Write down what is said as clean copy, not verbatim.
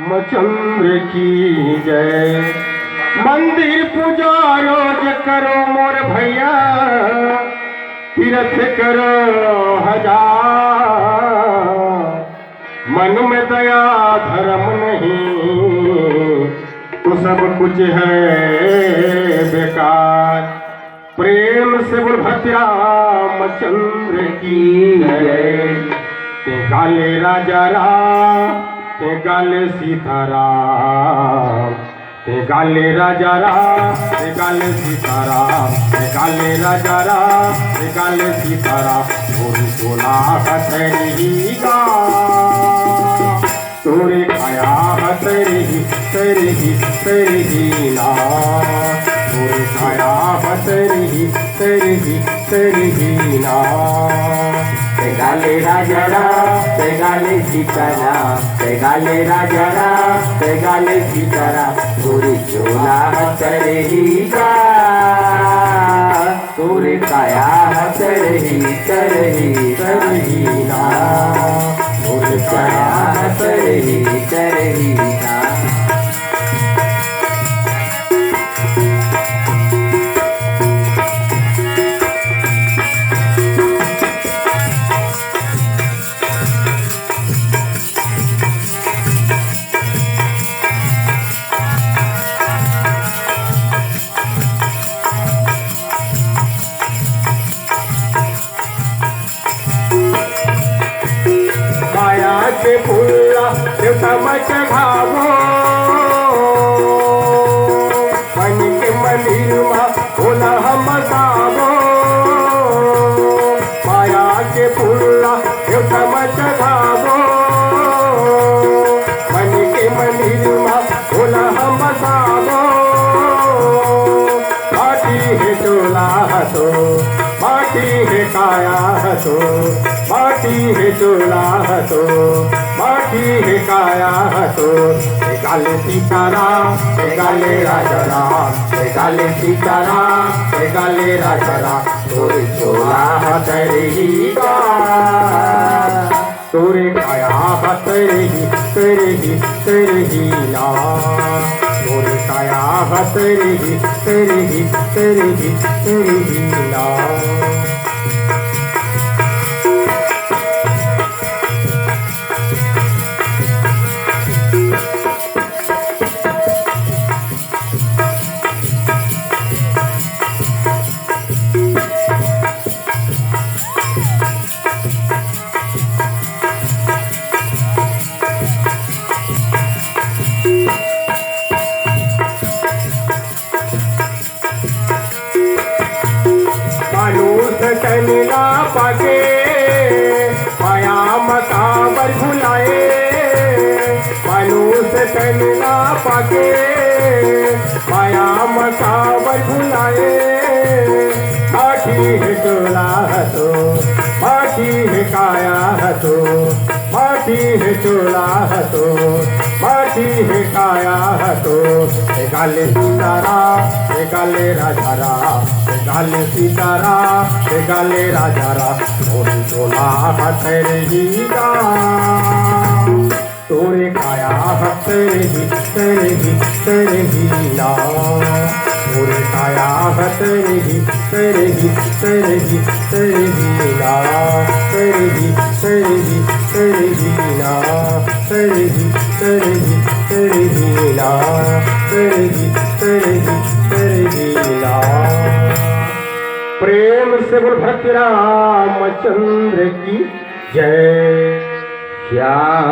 रामचंद्र की जय। मंदिर पूजा रोज करो मोर भैया, तीर्थ करो हजार। मन में दया धर्म नहीं तो सब कुछ है बेकार। प्रेम से बोल भक्त रामचंद्र की जय। ते गाले राजा राम, ते गाले सीताराम, ते गाले राजा राम, ते गाले सीताराम, ते गाले राजा राम, ते गाले सीताराम। थोड़ी सोना हथरी गा तोरे खाया हथरी तेरी ना, तोरे खाया हथरी तेरी ना। ते गाले राजा राम, ते गाले सीताराम, ते गाले राजा राम, ते गाले सीताराम। तोरे चोला हथरी का, तोरे काया हथरी ना, तोरे काया हथरी ना। के फुल्ला देवतामच घावो, मन के मंदिर में भोला हम सावो। माया के फुल्ला देवतामच घावो, मन के मंदिर में भोला हम सावो। माटी है चोला हसो, माटी है काया हसो, माटी है चोला हसो, माटी है काया हसो। ते गाले सीताराम, ते गाले राजा राम, ते गाले सीताराम, ते गाले राजा राम। तोरे चोला हथरी का, तोरे काया हथरी तेरी ना, तोरे काया हथरी तेरी ना। मानुष कनिला पाके माया मकाबर भुलाए, मानुष कनिला पाके माया मकाबर भुलाए। माटी है चोला हसो, माटी है काया हसो, माटी है चोला हसो, माटी है काया हसो। ते गाले सीताराम, ते गाले राजा राम, ते गाले सीताराम, ते गाले राजा राम। तोरे चोला हथरी का, तोरे काया हथरी ना, तोरे काया हथरी ना, तेरी ना, तेरी ना, तेरी ना। प्रेम से बोल भक्त रामचंद्र की जय। श्याम